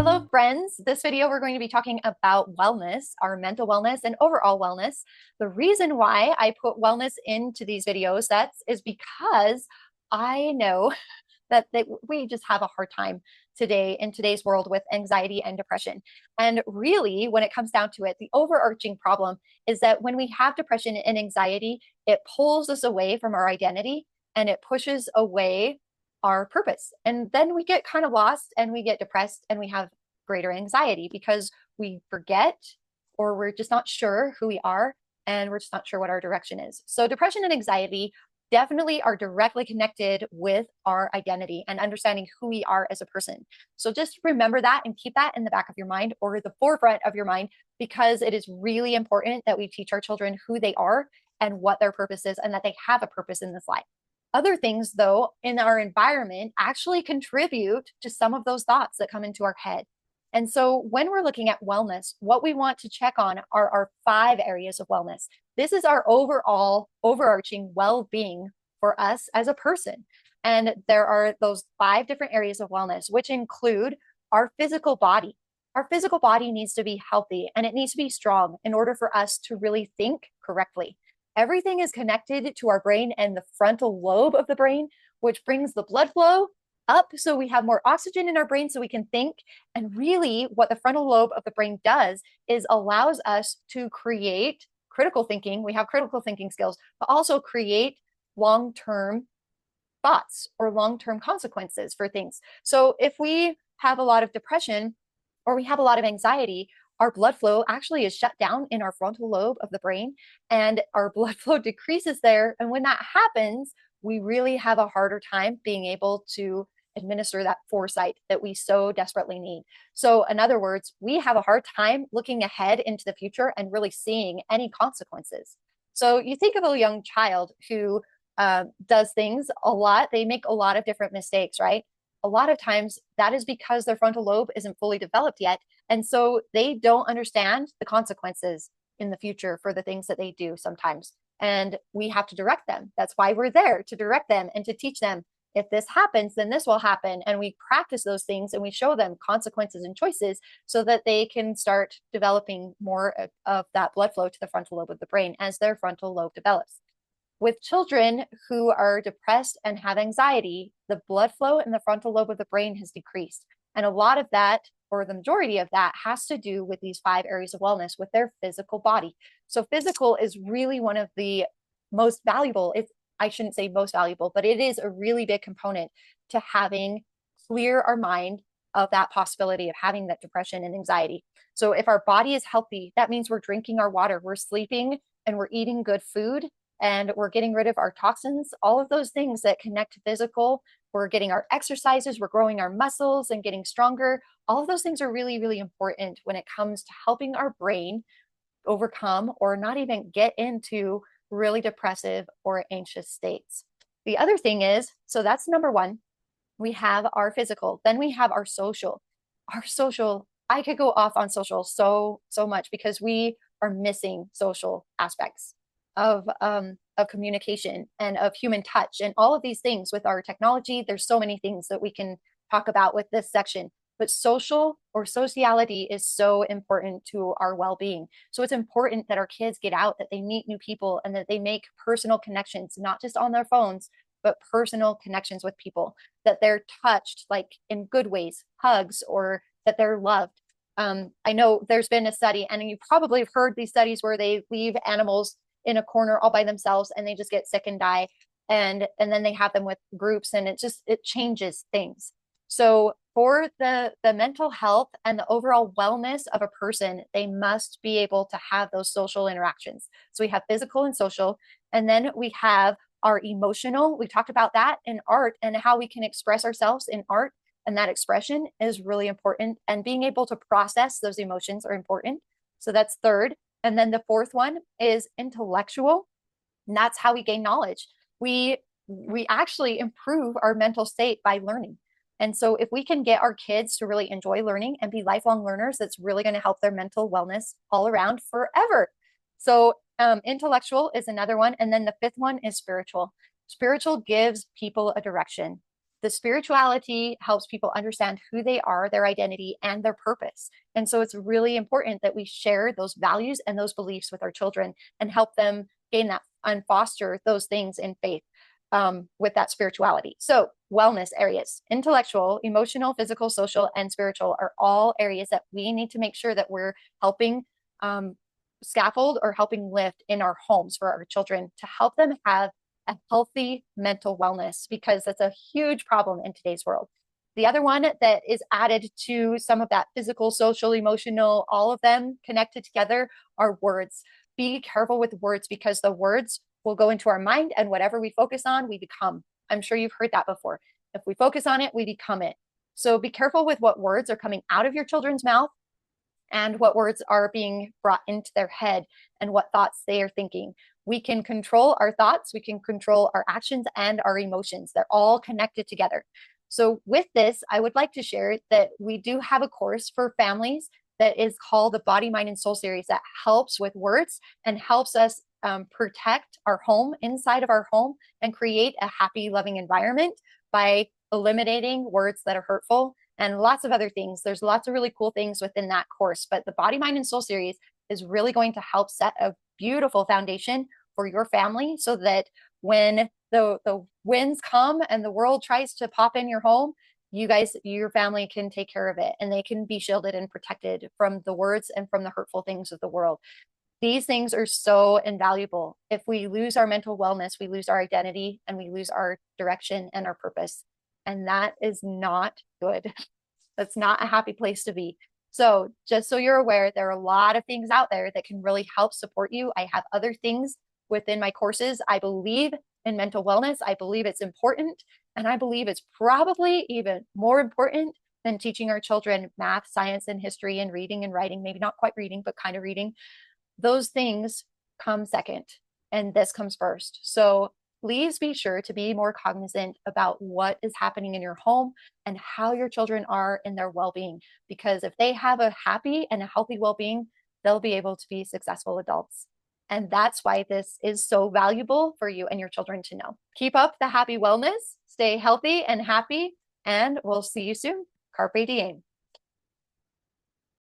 Hello, friends. This video, we're going to be talking about wellness, our mental wellness and overall wellness. The reason why I put wellness into these video sets is because I know that we just have a hard time today in today's world with anxiety and depression. And really, when it comes down to it, the overarching problem is that when we have depression and anxiety, it pulls us away from our identity and it pushes away our purpose. And then we get kind of lost and we get depressed and we have greater anxiety because we forget or we're just not sure who we are and we're just not sure what our direction is. So, depression and anxiety definitely are directly connected with our identity and understanding who we are as a person. So just remember that and keep that in the back of your mind or the forefront of your mind, because it is really important that we teach our children who they are and what their purpose is and that they have a purpose in this life. Other things, though, in our environment actually contribute to some of those thoughts that come into our head. And so when we're looking at wellness, what we want to check on are our 5 areas of wellness. This is our overall overarching well-being for us as a person. And there are those 5 different areas of wellness, which include our physical body. Our physical body needs to be healthy and it needs to be strong in order for us to really think correctly. Everything is connected to our brain and the frontal lobe of the brain, which brings the blood flow up so we have more oxygen in our brain so we can think. And really, what the frontal lobe of the brain does is allows us to create critical thinking. We have critical thinking skills, but also create long-term thoughts or long-term consequences for things. So if we have a lot of depression or we have a lot of anxiety, our blood flow actually is shut down in our frontal lobe of the brain and our blood flow decreases there. And when that happens, we really have a harder time being able to administer that foresight that we so desperately need. So, in other words, we have a hard time looking ahead into the future and really seeing any consequences. So, you think of a young child who does things a lot, they make a lot of different mistakes, right? A lot of times that is because their frontal lobe isn't fully developed yet. And so they don't understand the consequences in the future for the things that they do sometimes. And we have to direct them. That's why we're there, to direct them and to teach them, if this happens, then this will happen. And we practice those things and we show them consequences and choices so that they can start developing more of that blood flow to the frontal lobe of the brain as their frontal lobe develops. With children who are depressed and have anxiety, the blood flow in the frontal lobe of the brain has decreased. And a lot of that, or the majority of that, has to do with these 5 areas of wellness with their physical body. So physical is really one of the most valuable, I shouldn't say most valuable, but it is a really big component to having clear our mind of that possibility of having that depression and anxiety. So if our body is healthy, that means we're drinking our water, we're sleeping, and we're eating good food, and we're getting rid of our toxins, all of those things that connect to physical. We're getting our exercises, we're growing our muscles and getting stronger. All of those things are really, really important when it comes to helping our brain overcome or not even get into really depressive or anxious states. The other thing is, so that's number 1. We have our physical, then we have our social. Our social, I could go off on social so much because we are missing social aspects of communication and of human touch and all of these things with our technology. There's so many things that we can talk about with this section, but social or sociality is so important to our well-being. So it's important that our kids get out, that they meet new people, and that they make personal connections, not just on their phones, but personal connections with people, that they're touched like in good ways, hugs, or that they're loved. I know there's been a study, and you probably have heard these studies where they leave animals in a corner all by themselves and they just get sick and die, and then they have them with groups, and it changes things. So for the mental health and the overall wellness of a person, they must be able to have those social interactions. So we have physical and social, and then we have our emotional. We talked about that in art and how we can express ourselves in art, and that expression is really important, and being able to process those emotions are important. So that's 3rd. And then the 4th one is intellectual, and that's how we gain knowledge. We actually improve our mental state by learning. And so if we can get our kids to really enjoy learning and be lifelong learners, that's really going to help their mental wellness all around forever. So intellectual is another one. And then the 5th one is spiritual. Spiritual gives people a direction. The spirituality helps people understand who they are, their identity, and their purpose. And so it's really important that we share those values and those beliefs with our children and help them gain that and foster those things in faith with that spirituality. So wellness areas, intellectual, emotional, physical, social, and spiritual are all areas that we need to make sure that we're helping scaffold or helping lift in our homes for our children to help them have a healthy mental wellness, because that's a huge problem in today's world. The other one that is added to some of that physical, social, emotional, all of them connected together are words. Be careful with words, because the words will go into our mind, and whatever we focus on, we become. I'm sure you've heard that before. If we focus on it, we become it. So be careful with what words are coming out of your children's mouth and what words are being brought into their head and what thoughts they are thinking. We can control our thoughts, we can control our actions and our emotions. They're all connected together. So with this, I would like to share that we do have a course for families that is called the Body, Mind, and Soul series that helps with words and helps us protect our home, inside of our home, and create a happy, loving environment by eliminating words that are hurtful and lots of other things. There's lots of really cool things within that course, but the Body, Mind, and Soul series is really going to help set a beautiful foundation for your family so that when the winds come and the world tries to pop in your home, you guys, your family can take care of it, and they can be shielded and protected from the words and from the hurtful things of the world. These things are so invaluable. If we lose our mental wellness, we lose our identity and we lose our direction and our purpose. And that is not good. That's not a happy place to be. So just so you're aware, there are a lot of things out there that can really help support you. I have other things within my courses. I believe in mental wellness. I believe it's important. And I believe it's probably even more important than teaching our children math, science, and history, and reading and writing. Maybe not quite reading, but kind of reading. Those things come second, and this comes first. So please be sure to be more cognizant about what is happening in your home and how your children are in their well-being, because if they have a happy and a healthy well-being, they'll be able to be successful adults. And that's why this is so valuable for you and your children to know. Keep up the happy wellness, stay healthy and happy, and we'll see you soon. Carpe diem.